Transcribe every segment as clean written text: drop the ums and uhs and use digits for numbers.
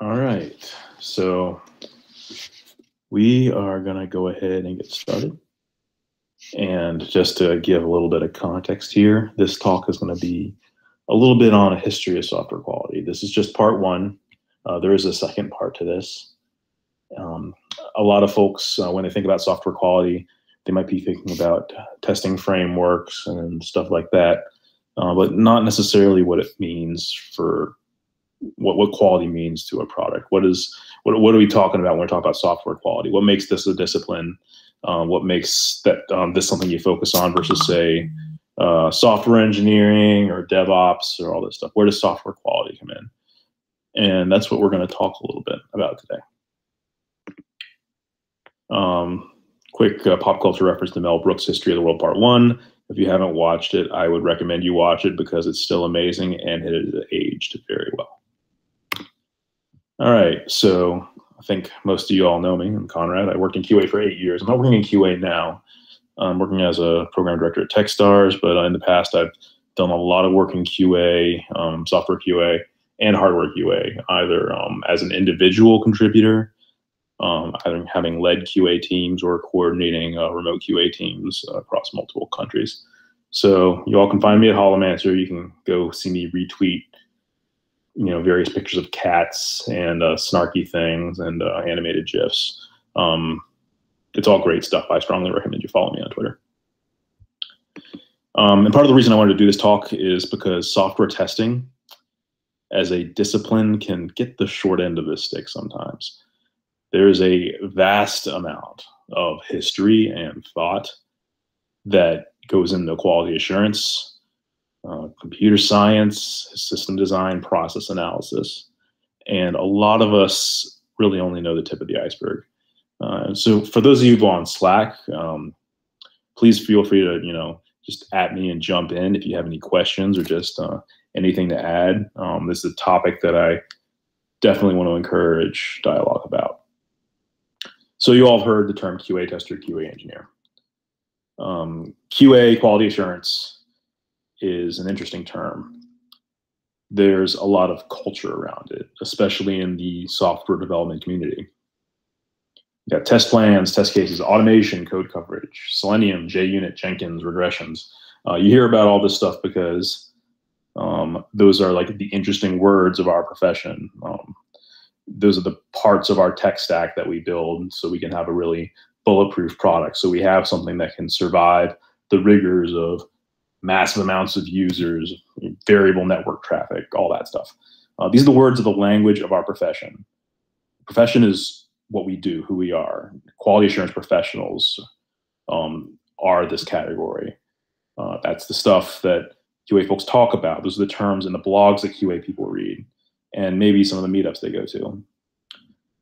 All right, so we are going to go ahead and get started. And just to give a little bit of context here, this talk is going to be a little bit on a history of software quality. This is just part one. There is a second part to this. A lot of folks, when they think about software quality, they might be thinking about testing frameworks and stuff like that, but not necessarily what it means for what quality means to a product. What are we talking about when we're talking about software quality? What makes this a discipline? What makes that this something you focus on versus, say, software engineering or DevOps or all this stuff? Where does software quality come in? And that's what we're going to talk a little bit about today. Quick pop culture reference to Mel Brooks' History of the World Part 1. If you haven't watched it, I would recommend you watch it because it's still amazing and it is aged very well. All right, so I think most of you all know me. I'm Conrad. I worked in QA for 8 years. I'm not working in QA now. I'm working as a program director at Techstars, but in the past I've done a lot of work in QA, software QA, and hardware QA, either as an individual contributor, either having led QA teams or coordinating remote QA teams across multiple countries. So you all can find me at Holomancer. You can go see me retweet, various pictures of cats and snarky things and animated GIFs. It's all great stuff. I strongly recommend you follow me on Twitter. And part of the reason I wanted to do this talk is because software testing as a discipline can get the short end of the stick sometimes. There's a vast amount of history and thought that goes into quality assurance, computer science, system design, process analysis. And a lot of us really only know the tip of the iceberg. So for those of you on Slack, please feel free to, just at me and jump in if you have any questions or just anything to add. This is a topic that I definitely want to encourage dialogue about. So you all have heard the term QA tester, QA engineer. QA, quality assurance, is an interesting term. There's a lot of culture around it, especially in the software development community. You got test plans, test cases, automation, code coverage, Selenium, JUnit, Jenkins, regressions. You hear about all this stuff because those are like the interesting words of our profession. Those are the parts of our tech stack that we build so we can have a really bulletproof product. So we have something that can survive the rigors of massive amounts of users, variable network traffic, all that stuff. These are the words of the language of our profession. Profession is what we do, who we are. Quality assurance professionals are this category. That's the stuff that QA folks talk about. Those are the terms in the blogs that QA people read, and maybe some of the meetups they go to.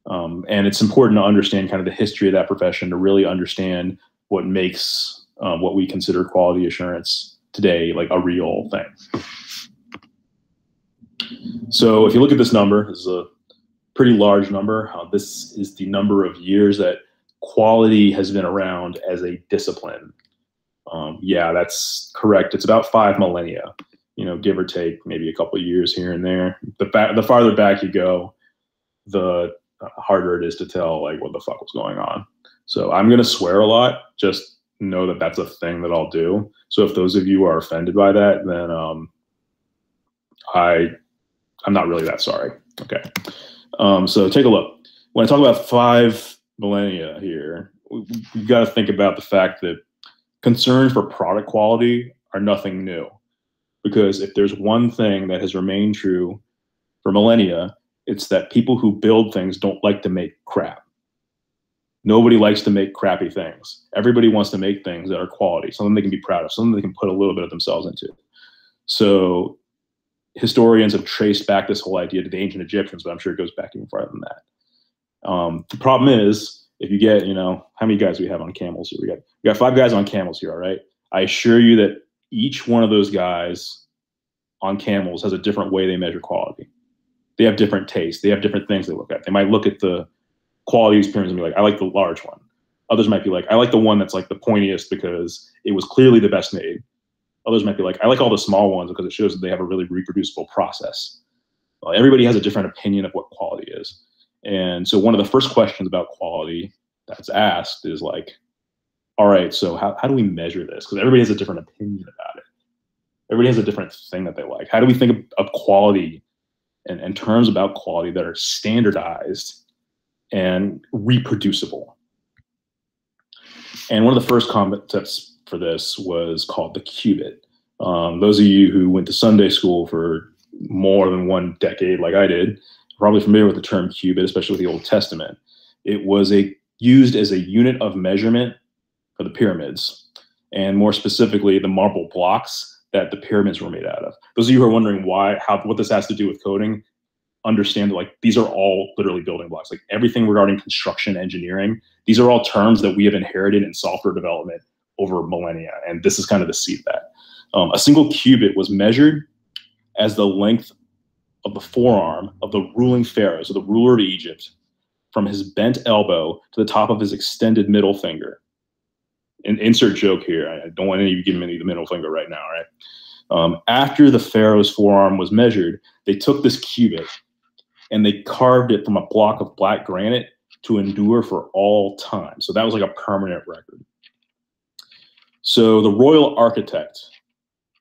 And it's important to understand kind of the history of that profession to really understand what makes what we consider quality assurance today like a real thing. So if you look at this number, this is a pretty large number. This is the number of years that quality has been around as a discipline. Yeah, that's correct. It's about 5 millennia, give or take maybe a couple of years here and there. The farther back you go, the harder it is to tell like what the fuck was going on. So I'm going to swear a lot. Just know that that's a thing that I'll do. So if those of you are offended by that, then I'm not really that sorry. Okay. So take a look. When I talk about 5 millennia here, we've got to think about the fact that concerns for product quality are nothing new. Because if there's one thing that has remained true for millennia, it's that people who build things don't like to make crap. Nobody likes to make crappy things. Everybody wants to make things that are quality, something they can be proud of, something they can put a little bit of themselves into. So historians have traced back this whole idea to the ancient Egyptians, but I'm sure it goes back even farther than that. The problem is, if you get, how many guys do we have on camels here? We got 5 guys on camels here, all right? I assure you that each one of those guys on camels has a different way they measure quality. They have different tastes. They have different things they look at. They might look at the quality experience and be like, I like the large one. Others might be like, I like the one that's like the pointiest because it was clearly the best made. Others might be like, I like all the small ones because it shows that they have a really reproducible process. Everybody has a different opinion of what quality is. And so one of the first questions about quality that's asked is like, all right, so how do we measure this? Because everybody has a different opinion about it. Everybody has a different thing that they like. How do we think of quality and terms about quality that are standardized and reproducible? And one of the first concepts for this was called the qubit. Those of you who went to Sunday school for more than one decade, like I did, are probably familiar with the term qubit, especially with the Old Testament. It was used as a unit of measurement for the pyramids, and more specifically, the marble blocks that the pyramids were made out of. Those of you who are wondering what this has to do with coding, understand that like these are all literally building blocks. Like everything regarding construction, engineering, these are all terms that we have inherited in software development over millennia, and this is kind of the seed of that. A single qubit was measured as the length of the forearm of the ruling pharaoh, so the ruler of Egypt, from his bent elbow to the top of his extended middle finger. And insert joke here. I don't want any of you giving me the middle finger right now, right? After the pharaoh's forearm was measured, they took this qubit and they carved it from a block of black granite to endure for all time. So that was like a permanent record. So the royal architect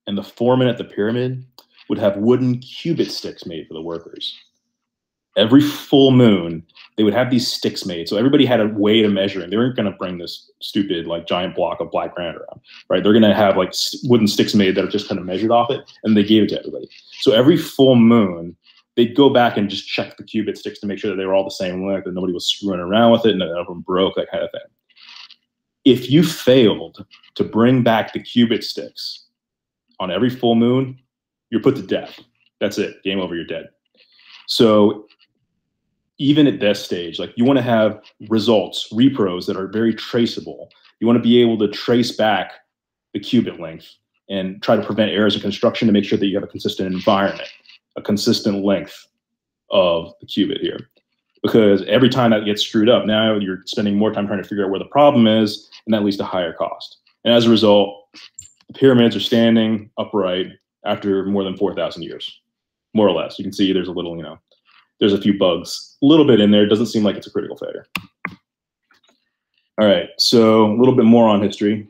and the foreman at the pyramid would have wooden qubit sticks made for the workers. Every full moon, they would have these sticks made. So everybody had a way to measure, and they weren't going to bring this stupid like giant block of black granite around, right? They're going to have like wooden sticks made that are just kind of measured off it, and they gave it to everybody. So every full moon, they'd go back and just check the qubit sticks to make sure that they were all the same length, and nobody was screwing around with it, and none of them broke, that kind of thing. If you failed to bring back the qubit sticks on every full moon, you're put to death. That's it. Game over. You're dead. So even at this stage, like you want to have results, repros that are very traceable. You want to be able to trace back the qubit length and try to prevent errors in construction to make sure that you have a consistent environment, a consistent length of the qubit here. Because every time that gets screwed up, now you're spending more time trying to figure out where the problem is, and that leads to higher cost. And as a result, the pyramids are standing upright after more than 4,000 years, more or less. You can see there's a little, there's a few bugs, a little bit in there. It doesn't seem like it's a critical failure. All right, so a little bit more on history.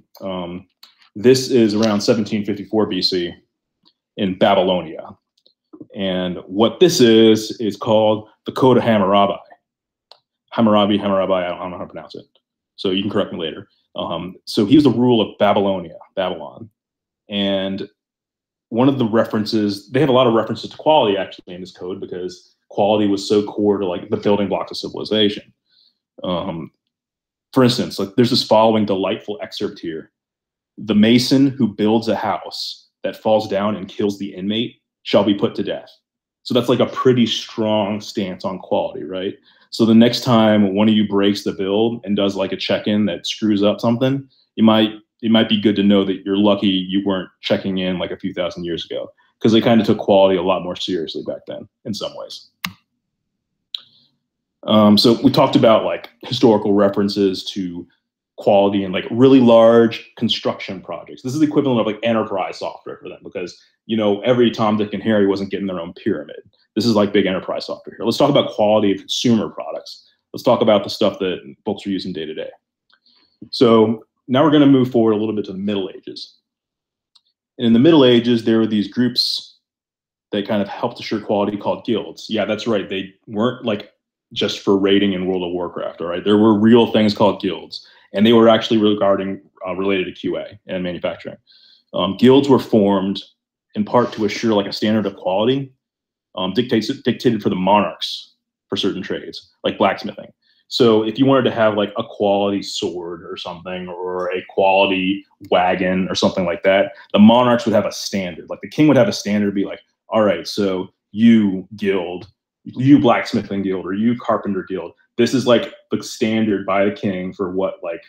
This is around 1754 BC in Babylonia. And what this is called the Code of Hammurabi. Hammurabi, I don't know how to pronounce it. So you can correct me later. So he was the rule of Babylonia, Babylon. And one of the references, they have a lot of references to quality actually in this code because quality was so core to like the building blocks of civilization. For instance, like there's this following delightful excerpt here. The mason who builds a house that falls down and kills the inmate shall be put to death. So that's like a pretty strong stance on quality, right? So the next time one of you breaks the build and does like a check-in that screws up something, it might be good to know that you're lucky you weren't checking in like a few thousand years ago, because they kind of took quality a lot more seriously back then in some ways. So we talked about like historical references to quality and like really large construction projects. This is the equivalent of like enterprise software for them because, every Tom, Dick, and Harry wasn't getting their own pyramid. This is like big enterprise software here. Let's talk about quality of consumer products. Let's talk about the stuff that folks are using day to day. So now we're going to move forward a little bit to the Middle Ages. And in the Middle Ages, there were these groups that kind of helped assure quality called guilds. Yeah, that's right. They weren't like just for raiding in World of Warcraft, all right? There were real things called guilds, and they were actually related to QA and manufacturing. Guilds were formed in part to assure like a standard of quality dictated for the monarchs for certain trades, like blacksmithing. So if you wanted to have like a quality sword or something, or a quality wagon or something like that, the monarchs would have a standard. Like the king would have a standard, be like, all right, so you guild, you blacksmithing guild, or you carpenter guild, this is like the standard by the king for what like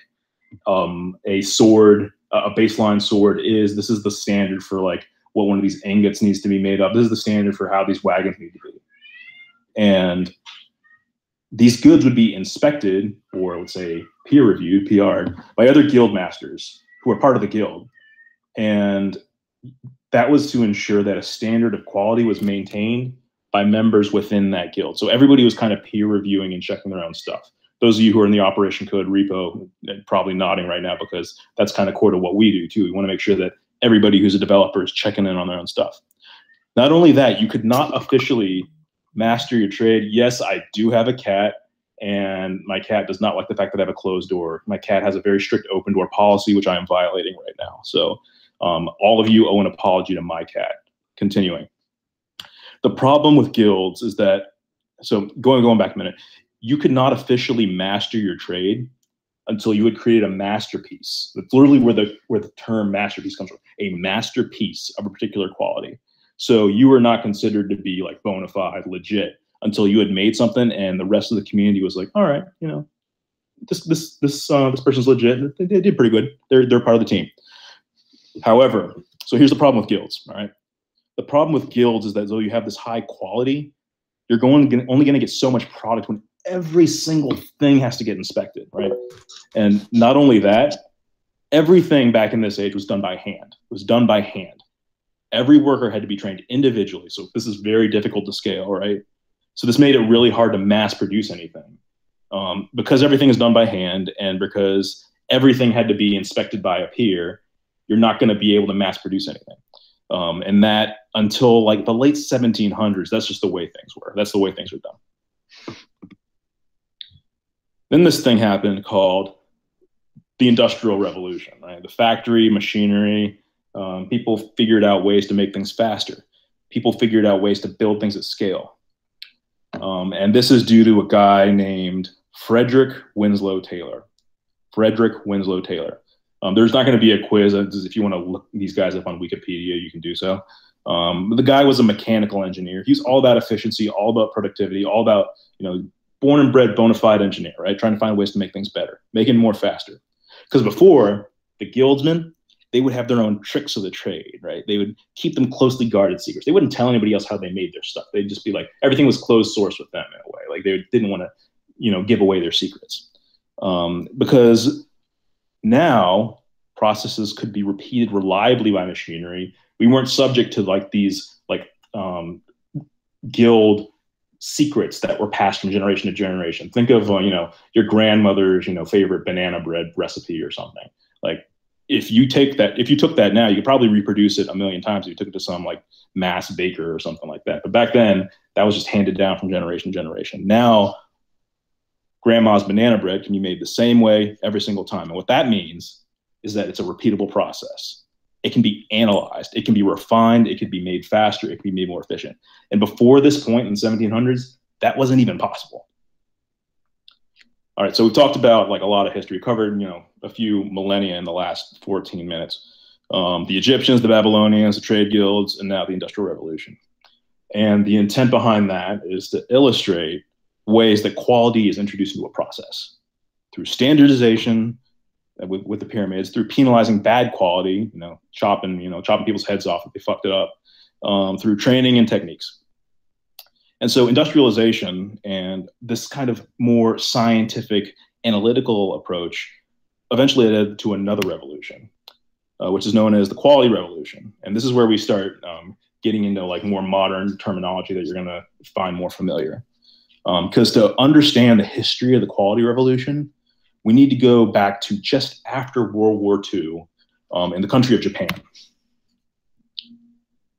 a sword, a baseline sword is. This is the standard for like what one of these ingots needs to be made of. This is the standard for how these wagons need to be. And these goods would be inspected, or let's say peer reviewed, PR'd, by other guild masters who are part of the guild. And that was to ensure that a standard of quality was maintained by members within that guild. So everybody was kind of peer reviewing and checking their own stuff. Those of you who are in the operation code repo probably nodding right now, because that's kind of core to what we do too. We want to make sure that everybody who's a developer is checking in on their own stuff. Not only that, you could not officially master your trade. Yes, I do have a cat, and my cat does not like the fact that I have a closed door. My cat has a very strict open door policy, which I am violating right now. So all of you owe an apology to my cat. Continuing. The problem with guilds is that, so going back a minute, you could not officially master your trade until you had created a masterpiece. That's literally where the term masterpiece comes from, a masterpiece of a particular quality. So you were not considered to be like bona fide, legit, until you had made something and the rest of the community was like, all right, you know, this person's legit. They did pretty good. They're part of the team. However, so here's the problem with guilds, all right? The problem with guilds is that though you have this high quality, you're only going to get so much product when every single thing has to get inspected, right? And not only that, everything back in this age was done by hand. It was done by hand. Every worker had to be trained individually. So this is very difficult to scale, right? So this made it really hard to mass produce anything. Because everything is done by hand and because everything had to be inspected by a peer, you're not going to be able to mass produce anything. And that until like the late 1700s, that's just the way things were. That's the way things were done. Then this thing happened called the Industrial Revolution, right? The factory, machinery, people figured out ways to make things faster. People figured out ways to build things at scale. And this is due to a guy named Frederick Winslow Taylor. Frederick Winslow Taylor. There's not going to be a quiz. If you want to look these guys up on Wikipedia, you can do so. But the guy was a mechanical engineer. He was all about efficiency, all about productivity, all about, you know, born and bred bona fide engineer, right? Trying to find ways to make things better, making more faster. Because before, the guildsmen, they would have their own tricks of the trade, right? They would keep them closely guarded secrets. They wouldn't tell anybody else how they made their stuff. They'd just be like, everything was closed source with them in a way. Like they didn't want to, you know, give away their secrets. Because now processes could be repeated reliably by machinery. We weren't subject to like these like guild secrets that were passed from generation to generation. Think of you know, your grandmother's, you know, favorite banana bread recipe or something. Like if you took that now, you could probably reproduce it a million times if you took it to some like mass baker or something like that. But back then, that was just handed down from generation to generation. Now, grandma's banana bread can be made the same way every single time. And what that means is that it's a repeatable process. It can be analyzed, it can be refined, it could be made faster, it can be made more efficient. And before this point in the 1700s, that wasn't even possible. All right, so we've talked about like a lot of history, covered, you know, a few millennia in the last 14 minutes. The Egyptians, the Babylonians, the trade guilds, and now the Industrial Revolution. And the intent behind that is to illustrate ways that quality is introduced into a process through standardization, with the pyramids, through penalizing bad quality, you know, chopping people's heads off if they fucked it up, through training and techniques. And so industrialization and this kind of more scientific, analytical approach eventually led to another revolution, which is known as the quality revolution. And this is where we start getting into like more modern terminology that you're going to find more familiar. Because to understand the history of the quality revolution, we need to go back to just after World War II in the country of Japan.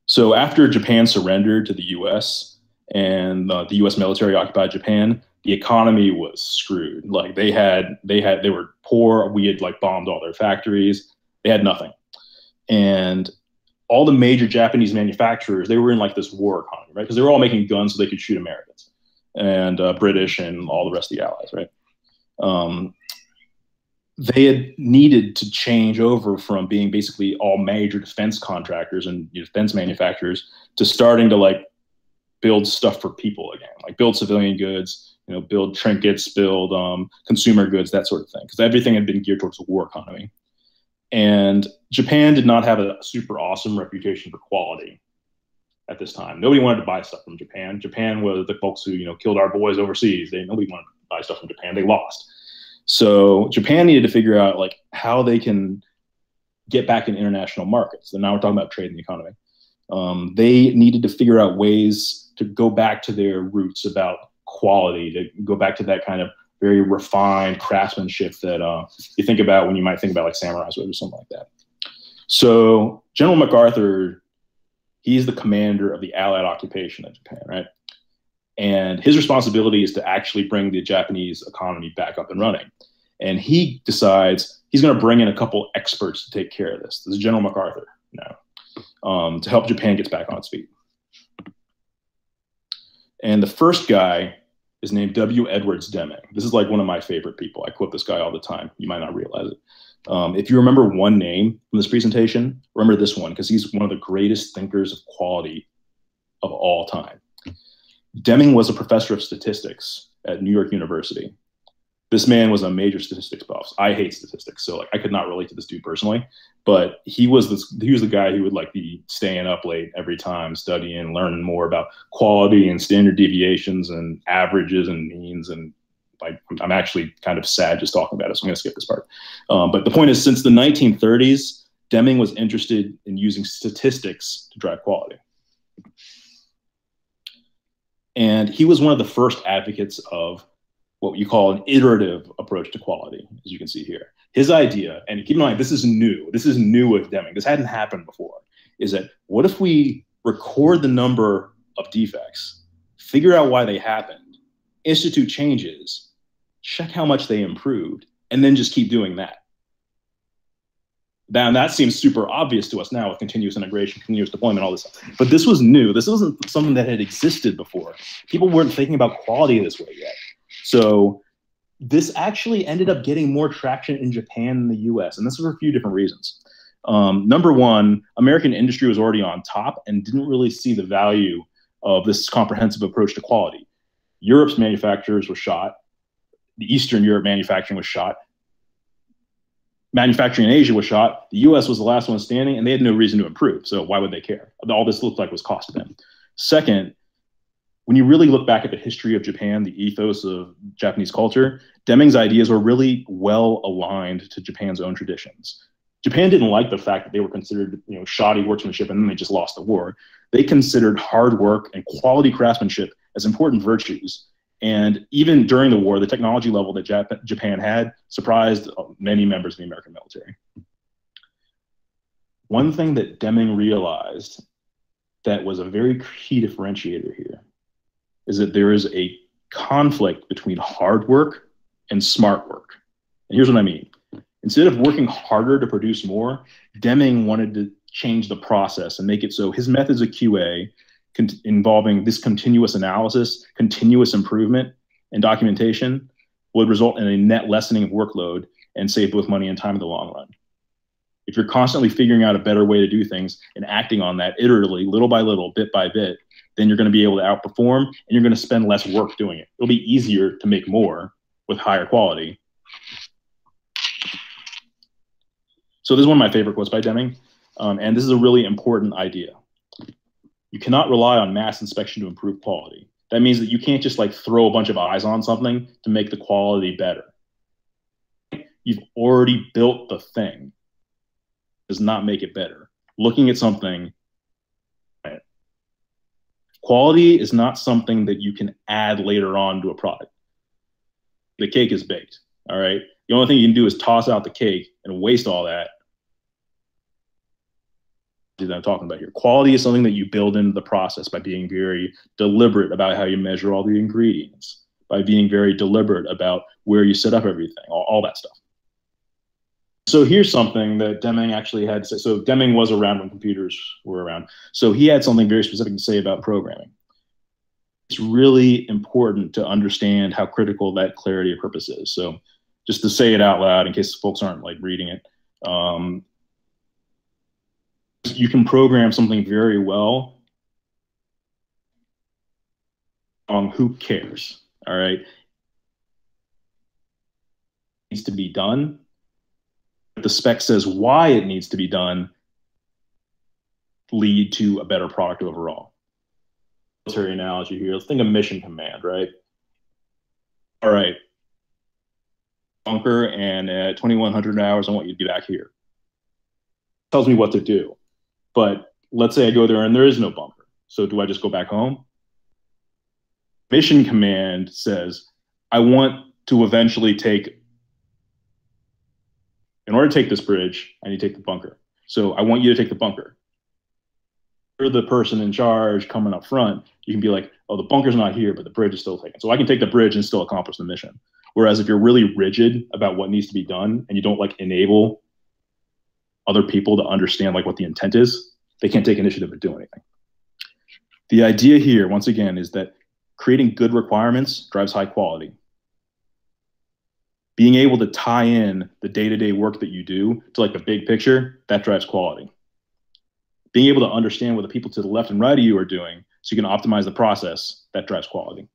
So after Japan surrendered to the US and the US military occupied Japan, the economy was screwed. Like they were poor. We had like bombed all their factories. They had nothing. And all the major Japanese manufacturers, they were in like this war economy, right? Because they were all making guns so they could shoot Americans and British and all the rest of the allies, right? They had needed to change over from being basically all major defense contractors and defense manufacturers to starting to like build stuff for people again, like build civilian goods, you know, build trinkets, build consumer goods, that sort of thing. Because everything had been geared towards the war economy. And Japan did not have a super awesome reputation for quality at this time. Nobody wanted to buy stuff from Japan. Japan was the folks who, you know, killed our boys overseas. Nobody wanted to buy stuff from Japan. They lost. So Japan needed to figure out like how they can get back in international markets. And now we're talking about trade and the economy. They needed to figure out ways to go back to their roots about quality, to go back to that kind of very refined craftsmanship that you think about when you might think about like samurai swords or something like that. So General MacArthur, he's the commander of the Allied occupation of Japan, right? And his responsibility is to actually bring the Japanese economy back up and running. And he decides he's going to bring in a couple experts to take care of this. This is General MacArthur now, to help Japan get back on its feet. And the first guy is named W. Edwards Deming. This is like one of my favorite people. I quote this guy all the time. You might not realize it. If you remember one name from this presentation, remember this one, because he's one of the greatest thinkers of quality of all time. Deming was a professor of statistics at New York University. This man was a major statistics buff. I hate statistics, so like I could not relate to this dude personally, but he was the guy who would like be staying up late every time, studying, learning more about quality and standard deviations and averages and means. And like I'm actually kind of sad just talking about it, so I'm going to skip this part. But the point is, since the 1930s, Deming was interested in using statistics to drive quality. And he was one of the first advocates of what you call an iterative approach to quality, as you can see here. His idea, and keep in mind, this is new with Deming, this hadn't happened before, is that what if we record the number of defects, figure out why they happened, institute changes, check how much they improved, and then just keep doing that. Now, that seems super obvious to us now with continuous integration, continuous deployment, all this stuff. But this was new. This wasn't something that had existed before. People weren't thinking about quality this way yet. So this actually ended up getting more traction in Japan than the US, and this was for a few different reasons. Number one, American industry was already on top and didn't really see the value of this comprehensive approach to quality. Europe's manufacturers were shot. The Eastern Europe manufacturing was shot. Manufacturing in Asia was shot. The US was the last one standing, and they had no reason to improve. So why would they care? All this looked like was cost to them. Second, when you really look back at the history of Japan, the ethos of Japanese culture, Deming's ideas were really well aligned to Japan's own traditions. Japan didn't like the fact that they were considered, shoddy workmanship, and then they just lost the war. They considered hard work and quality craftsmanship as important virtues. And even during the war, the technology level that Japan had surprised many members of the American military. One thing that Deming realized that was a very key differentiator here is that there is a conflict between hard work and smart work. And here's what I mean. Instead of working harder to produce more, Deming wanted to change the process and make it so his methods of QA involving this continuous analysis, continuous improvement, and documentation would result in a net lessening of workload and save both money and time in the long run. If you're constantly figuring out a better way to do things and acting on that iteratively, little by little, bit by bit, then you're going to be able to outperform and you're going to spend less work doing it. It'll be easier to make more with higher quality. So this is one of my favorite quotes by Deming, and this is a really important idea. You cannot rely on mass inspection to improve quality. That means that you can't just like throw a bunch of eyes on something to make the quality better. You've already built the thing. Does not make it better. Looking at something, right? Quality is not something that you can add later on to a product. The cake is baked, all right? The only thing you can do is toss out the cake and waste all that. That I'm talking about here. Quality is something that you build into the process by being very deliberate about how you measure all the ingredients, by being very deliberate about where you set up everything, all that stuff. So here's something that Deming actually had to say. So Deming was around when computers were around. So he had something very specific to say about programming. It's really important to understand how critical that clarity of purpose is. So just to say it out loud in case folks aren't like reading it, you can program something very well. Who cares? All right. It needs to be done. The spec says why it needs to be done, lead to a better product overall. Military analogy here. Let's think of mission command, right? All right. Bunker, and at 2100 hours, I want you to be back here. Tells me what to do. But let's say I go there and there is no bunker. So do I just go back home? mission command says, I want to eventually in order to take this bridge, I need to take the bunker. So I want you to take the bunker. You're the person in charge coming up front. You can be like, oh, the bunker's not here, but the bridge is still taken. So I can take the bridge and still accomplish the mission. Whereas if you're really rigid about what needs to be done and you don't like enable other people to understand like what the intent is, they can't take initiative or do anything. The idea here, once again, is that creating good requirements drives high quality. Being able to tie in the day-to-day work that you do to like the big picture, that drives quality. Being able to understand what the people to the left and right of you are doing so you can optimize the process, that drives quality.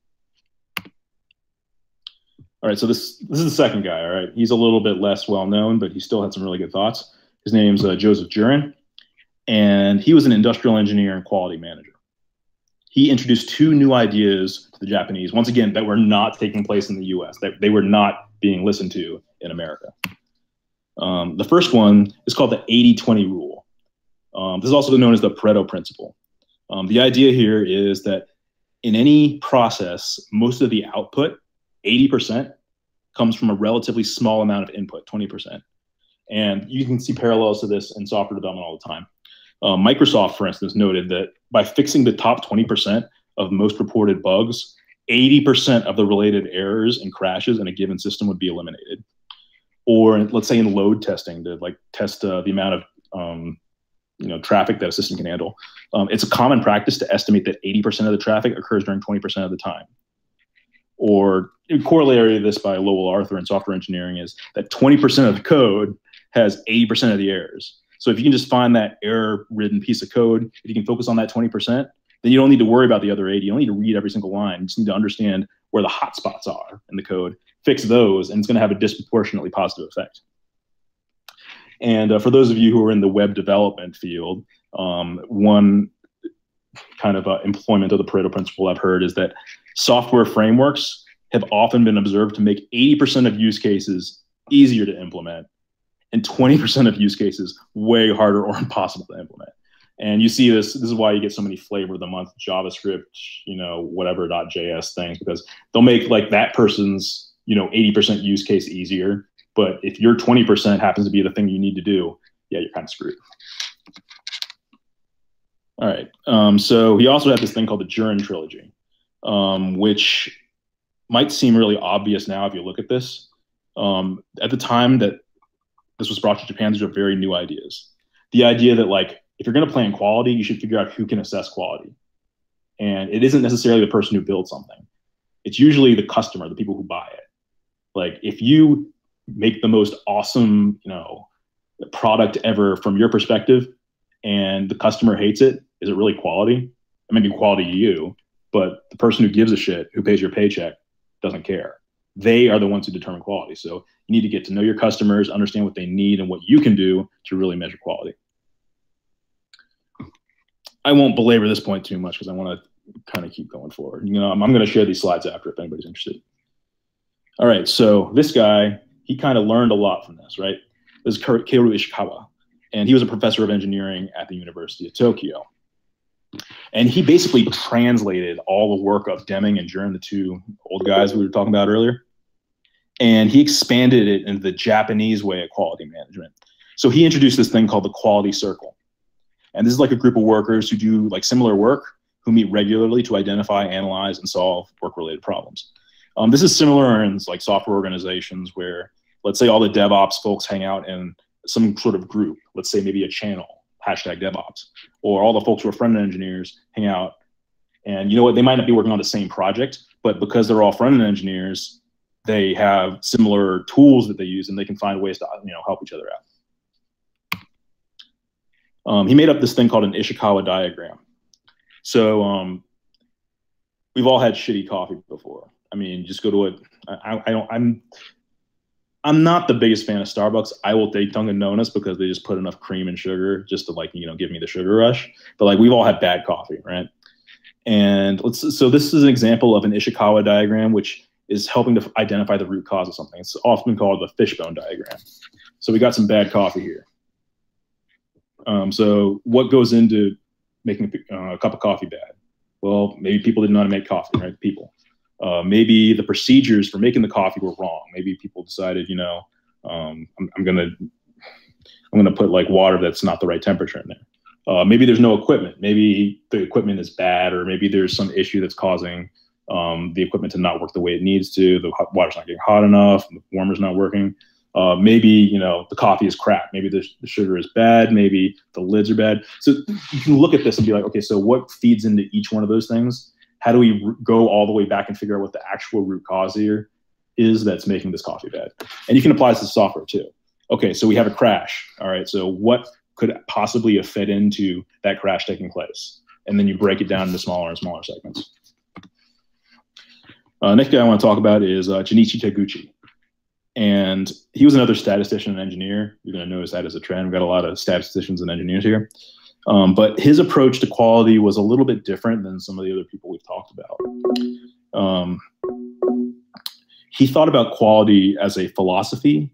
All right, so this is the second guy, all right? He's a little bit less well-known, but he still had some really good thoughts. His name's Joseph Juran, and he was an industrial engineer and quality manager. He introduced two new ideas to the Japanese, once again, that were not taking place in the US. They were not being listened to in America. The first one is called the 80-20 rule. This is also known as the Pareto principle. The idea here is that in any process, most of the output, 80%, comes from a relatively small amount of input, 20%. And you can see parallels to this in software development all the time. Microsoft, for instance, noted that by fixing the top 20% of most reported bugs, 80% of the related errors and crashes in a given system would be eliminated. Or let's say in load testing, to like test the amount of traffic that a system can handle. It's a common practice to estimate that 80% of the traffic occurs during 20% of the time. Or a corollary of this by Lowell Arthur in software engineering is that 20% of the code has 80% of the errors. So if you can just find that error-ridden piece of code, if you can focus on that 20%, then you don't need to worry about the other 80. You don't need to read every single line. You just need to understand where the hot spots are in the code, fix those, and it's going to have a disproportionately positive effect. And for those of you who are in the web development field, one kind of employment of the Pareto principle I've heard is that software frameworks have often been observed to make 80% of use cases easier to implement and 20% of use cases way harder or impossible to implement. And you see this is why you get so many flavor of the month JavaScript, whatever.js things, because they'll make like that person's, 80% use case easier. But if your 20% happens to be the thing you need to do, yeah, you're kind of screwed. All right. So he also had this thing called the Juran Trilogy, which might seem really obvious now if you look at this. At the time that this was brought to Japan, these are very new ideas. The idea that like, if you're going to plan quality, you should figure out who can assess quality. And it isn't necessarily the person who builds something. It's usually the customer, the people who buy it. Like if you make the most awesome, product ever from your perspective and the customer hates it, is it really quality? It may be quality to you, but the person who gives a shit, who pays your paycheck, doesn't care. They are the ones who determine quality. So you need to get to know your customers, understand what they need and what you can do to really measure quality. I won't belabor this point too much because I want to kind of keep going forward. I'm going to share these slides after if anybody's interested. All right, so this guy, he kind of learned a lot from this, right? This is Kaoru Ishikawa, and he was a professor of engineering at the University of Tokyo. And he basically translated all the work of Deming and Juran, the two old guys we were talking about earlier, and he expanded it into the Japanese way of quality management. So he introduced this thing called the quality circle. And this is like a group of workers who do like similar work, who meet regularly to identify, analyze, and solve work-related problems. This is similar in like software organizations where, let's say all the DevOps folks hang out in some sort of group, let's say maybe a channel, #DevOps, or all the folks who are front-end engineers hang out. And you know what, they might not be working on the same project, but because they're all front-end engineers, they have similar tools that they use and they can find ways to help each other out. He made up this thing called an Ishikawa diagram. So we've all had shitty coffee before. I mean, just go to it. I'm not the biggest fan of Starbucks. I will take Dunkin' Donuts because they just put enough cream and sugar just to give me the sugar rush. But like we've all had bad coffee, right? And so this is an example of an Ishikawa diagram, which is helping to identify the root cause of something. It's often called the fishbone diagram. So we got some bad coffee here. So what goes into making a cup of coffee bad? Well, maybe people didn't know how to make coffee, right? People. Maybe the procedures for making the coffee were wrong. Maybe people decided, I'm gonna put like water that's not the right temperature in there. Maybe there's no equipment. Maybe the equipment is bad, or maybe there's some issue that's causing the equipment to not work the way it needs to. The water's not getting hot enough. The warmer's not working. Maybe the coffee is crap. Maybe the sugar is bad. Maybe the lids are bad. So you can look at this and be like, okay, so what feeds into each one of those things? How do we go all the way back and figure out what the actual root cause here is that's making this coffee bad? And you can apply this to software too. Okay, so we have a crash. All right, so what could possibly have fed into that crash taking place? And then you break it down into smaller and smaller segments. Next guy I want to talk about is Junichi Taguchi. And he was another statistician and engineer. You're going to notice that as a trend. We've got a lot of statisticians and engineers here. But his approach to quality was a little bit different than some of the other people we've talked about. He thought about quality as a philosophy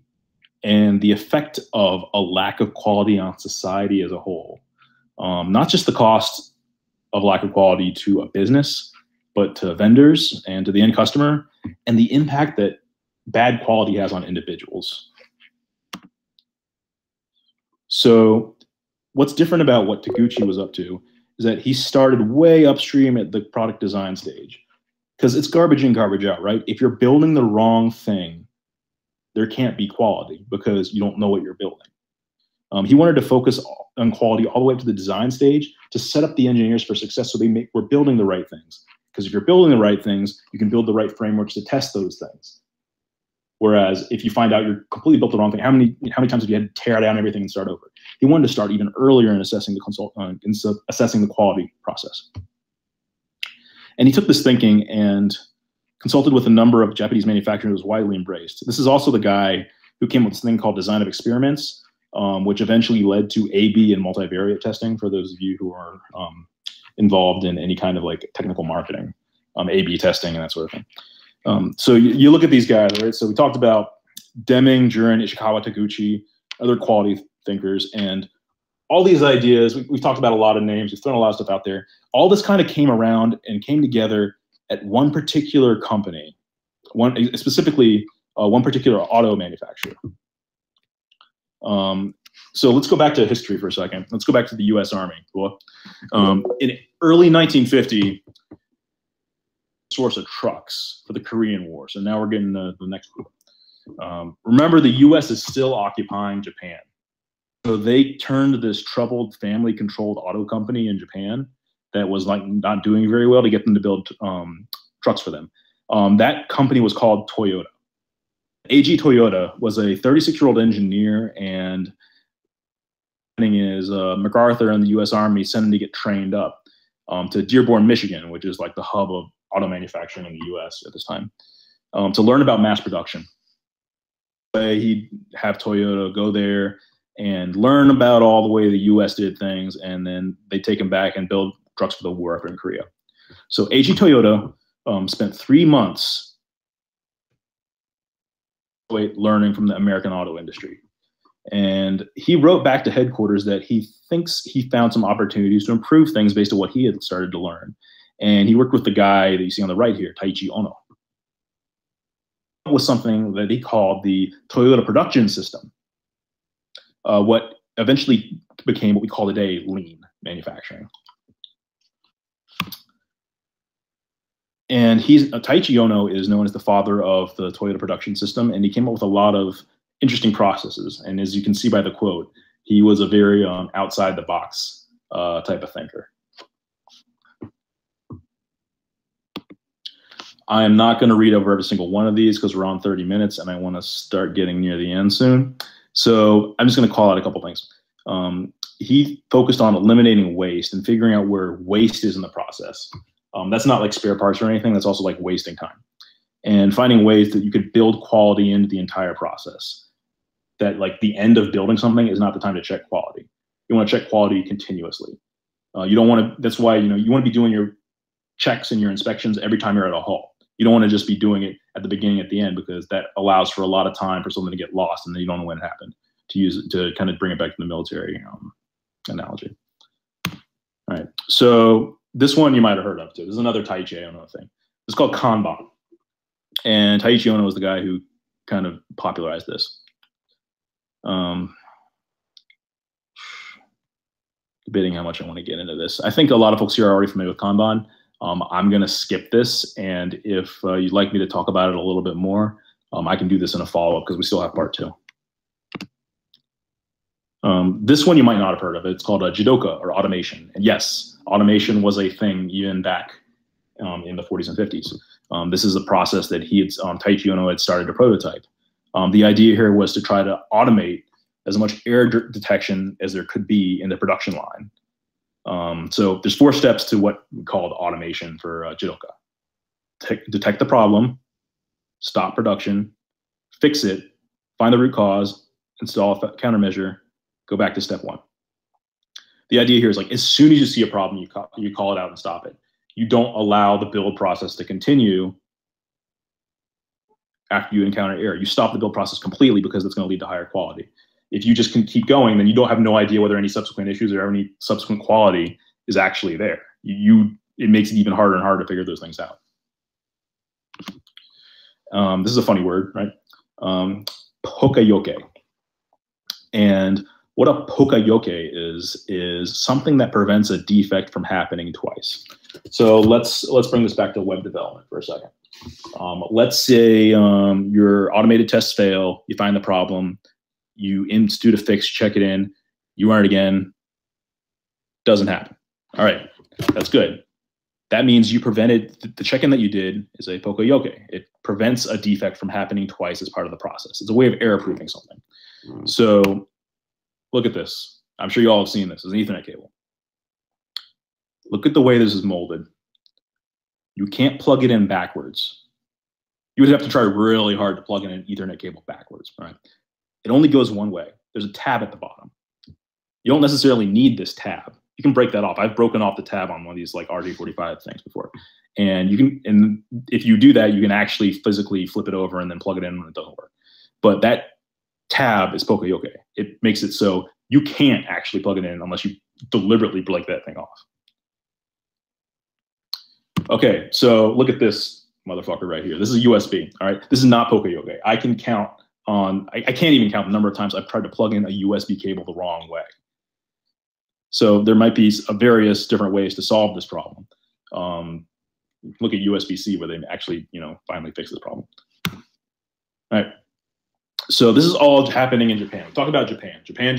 and the effect of a lack of quality on society as a whole. Not just the cost of lack of quality to a business, but to vendors and to the end customer, and the impact that bad quality has on individuals. So what's different about what Taguchi was up to is that he started way upstream at the product design stage, because it's garbage in, garbage out, right? If you're building the wrong thing, there can't be quality because you don't know what you're building. He wanted to focus on quality all the way up to the design stage to set up the engineers for success, so we're building the right things. Because if you're building the right things, you can build the right frameworks to test those things. Whereas if you find out you're completely built the wrong thing, how many times have you had to tear down everything and start over? He wanted to start even earlier in assessing the quality process. And he took this thinking and consulted with a number of Japanese manufacturers who was widely embraced. This is also the guy who came up with this thing called design of experiments, which eventually led to A/B and multivariate testing, for those of you who are involved in any kind of like technical marketing, A/B testing and that sort of thing. So you look at these guys, right? So we talked about Deming, Juran, Ishikawa, Taguchi, other quality thinkers, and all these ideas. We've talked about a lot of names. We've thrown a lot of stuff out there. All this kind of came around and came together at one particular company, specifically one particular auto manufacturer. So let's go back to history for a second. Let's go back to the U.S. Army. Cool. In early 1950, source of trucks for the Korean War. So now we're getting the next group. Remember, the U.S. is still occupying Japan. So they turned this troubled family-controlled auto company in Japan that was like not doing very well to get them to build trucks for them. That company was called Toyota. AG Toyota was a 36-year-old engineer, and is MacArthur and the U.S. Army sent him to get trained up to Dearborn, Michigan, which is like the hub of auto manufacturing in the U.S. at this time, to learn about mass production. He'd have Toyota go there and learn about all the way the U.S. did things, and then they take him back and build trucks for the war up in Korea. So AG Toyota spent 3 months learning from the American auto industry. And he wrote back to headquarters that he thinks he found some opportunities to improve things based on what he had started to learn. And he worked with the guy that you see on the right here, Taiichi Ohno. It was something that he called the Toyota production system, what eventually became what we call today lean manufacturing. And Taiichi Ohno is known as the father of the Toyota production system, and he came up with a lot of interesting processes. And as you can see by the quote, he was a very outside the box type of thinker. I am not going to read over every single one of these because we're on 30 minutes and I want to start getting near the end soon. So I'm just going to call out a couple things. He focused on eliminating waste and figuring out where waste is in the process. That's not like spare parts or anything. That's also like wasting time. And finding ways that you could build quality into the entire process. That like the end of building something is not the time to check quality. You want to check quality continuously. You don't want to, that's why, you want to be doing your checks and your inspections every time you're at a halt. You don't want to just be doing it at the beginning, at the end, because that allows for a lot of time for something to get lost and then you don't know when it happened, to use it to kind of bring it back to the military analogy. All right. So this one you might have heard of too. This is another Taiichi Ohno thing. It's called Kanban. And Taguchi Ono was the guy who kind of popularized this. Debating how much I want to get into this. I think a lot of folks here are already familiar with Kanban. I'm going to skip this, and if you'd like me to talk about it a little bit more, I can do this in a follow-up because we still have part 2. This one you might not have heard of. It's called Jidoka, or automation. And yes, automation was a thing even back in the 40s and 50s. This is a process that Taguchi Ono had started to prototype. The idea here was to try to automate as much error detection as there could be in the production line. So there's 4 steps to what we called automation for Jidoka. Detect the problem, stop production, fix it, find the root cause, install a countermeasure, go back to step 1. The idea here is like, as soon as you see a problem, you call it out and stop it. You don't allow the build process to continue after you encounter error. You stop the build process completely because it's going to lead to higher quality. If you just can keep going, then you don't have no idea whether any subsequent issues or any subsequent quality is actually there. It makes it even harder and harder to figure those things out. This is a funny word, right? Pokayoke. And what a pokayoke is something that prevents a defect from happening twice. So let's bring this back to web development for a second. Let's say your automated tests fail, you find the problem, you institute a fix, check it in, you run it again, doesn't happen. All right, that's good. That means you prevented, the check-in that you did is a pokayoke. It prevents a defect from happening twice as part of the process. It's a way of error-proofing something. So look at this. I'm sure you all have seen this. It's an Ethernet cable. Look at the way this is molded. You can't plug it in backwards. You would have to try really hard to plug in an Ethernet cable backwards, right? It only goes one way. There's a tab at the bottom. You don't necessarily need this tab. You can break that off. I've broken off the tab on one of these like RJ45 things before. And if you do that, you can actually physically flip it over and then plug it in when it doesn't work. But that tab is pokayoke. It makes it so you can't actually plug it in unless you deliberately break that thing off. Okay, so look at this motherfucker right here. This is a USB, all right? This is not pokayoke. I can count on, I can't even count the number of times I've tried to plug in a USB cable the wrong way. So there might be various different ways to solve this problem. Look at USB-C where they actually, finally fix this problem. All right. So this is all happening in Japan. Talk about Japan. Japan.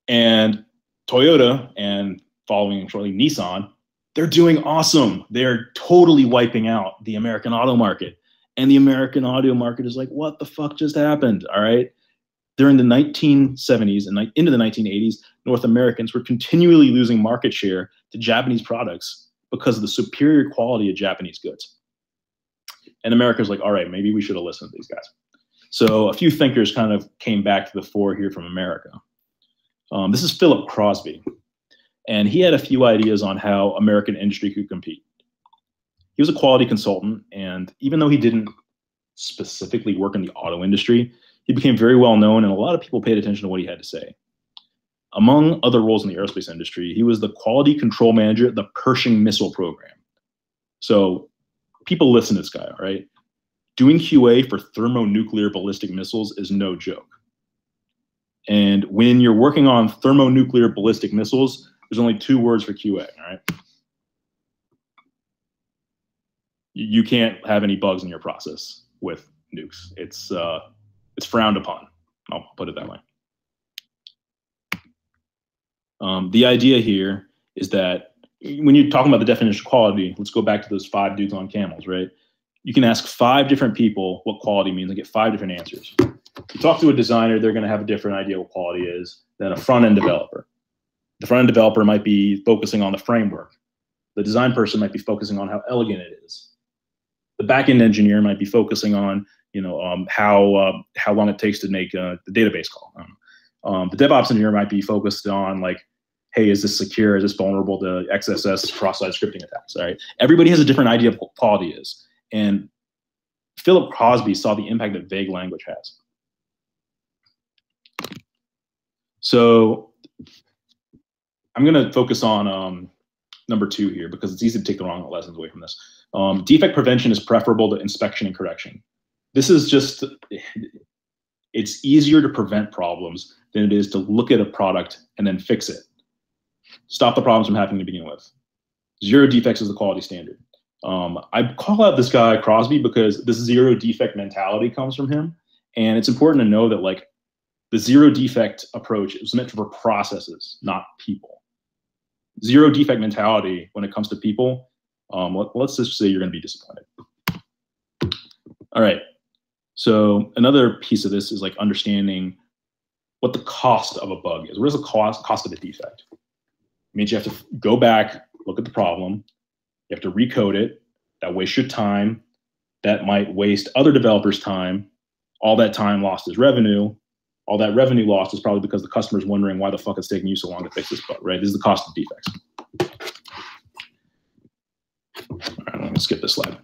And Toyota and following shortly Nissan, they're doing awesome. They're totally wiping out the American auto market. And the American auto market is like, what the fuck just happened? All right. During the 1970s and into the 1980s, North Americans were continually losing market share to Japanese products because of the superior quality of Japanese goods. And America's like, all right, maybe we should have listened to these guys. So a few thinkers kind of came back to the fore here from America. This is Philip Crosby. And he had a few ideas on how American industry could compete. He was a quality consultant, and even though he didn't specifically work in the auto industry, he became very well known, and a lot of people paid attention to what he had to say. Among other roles in the aerospace industry, he was the quality control manager at the Pershing missile program. So people listen to this guy, all right? Doing QA for thermonuclear ballistic missiles is no joke. And when you're working on thermonuclear ballistic missiles, there's only 2 words for QA, all right? You can't have any bugs in your process with nukes. It's frowned upon. I'll put it that way. The idea here is that when you're talking about the definition of quality, let's go back to those 5 dudes on camels, right? You can ask 5 different people what quality means and get 5 different answers. You talk to a designer, they're going to have a different idea what quality is than a front-end developer. The front-end developer might be focusing on the framework. The design person might be focusing on how elegant it is. The back-end engineer might be focusing on, how long it takes to make the database call. The DevOps engineer might be focused on like, hey, is this secure? Is this vulnerable to XSS cross-site scripting attacks? All right. Everybody has a different idea of what quality is. And Philip Crosby saw the impact that vague language has. So I'm going to focus on number 2 here because it's easy to take the wrong lessons away from this. Defect prevention is preferable to inspection and correction. This is just, it's easier to prevent problems than it is to look at a product and then fix it. Stop the problems from happening to begin with. 0 defects is the quality standard. I call out this guy Crosby because this 0 defect mentality comes from him. And it's important to know that like the 0 defect approach is meant for processes, not people. 0 defect mentality when it comes to people, let's just say you're going to be disappointed. All right. So another piece of this is like understanding what the cost of a bug is. What is the cost of a defect? It means you have to go back, look at the problem. You have to recode it. That wastes your time. That might waste other developers' time. All that time lost is revenue. All that revenue lost is probably because the customer's wondering why the fuck it's taking you so long to fix this bug, right? This is the cost of defects. All right, I'm gonna skip this slide.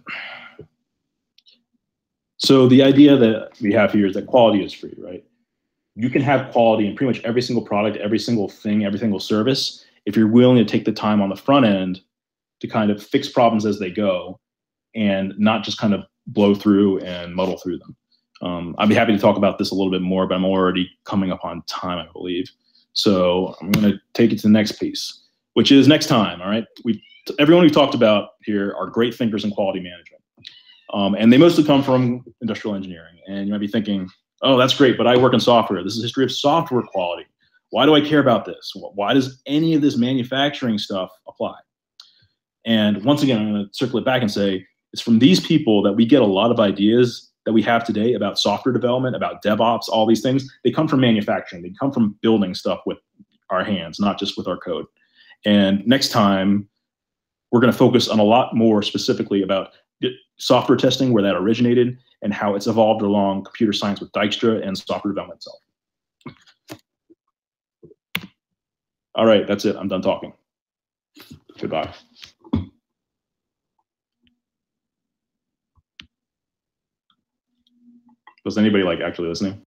So the idea that we have here is that quality is free, right? You can have quality in pretty much every single product, every single thing, every single service, if you're willing to take the time on the front end to kind of fix problems as they go and not just kind of blow through and muddle through them. I'd be happy to talk about this a little bit more, but I'm already coming up on time, I believe. So I'm going to take it to the next piece, which is next time, all right? Everyone we've talked about here are great thinkers in quality management. And they mostly come from industrial engineering. And you might be thinking, oh, that's great, but I work in software. This is a history of software quality. Why do I care about this? Why does any of this manufacturing stuff apply? And once again, I'm going to circle it back and say, it's from these people that we get a lot of ideas that we have today about software development, about DevOps, all these things. They come from manufacturing. They come from building stuff with our hands, not just with our code. And next time, we're going to focus on a lot more specifically about software testing, where that originated, and how it's evolved along computer science with Dijkstra and software development itself. All right, that's it. I'm done talking. Goodbye. Was anybody like actually listening?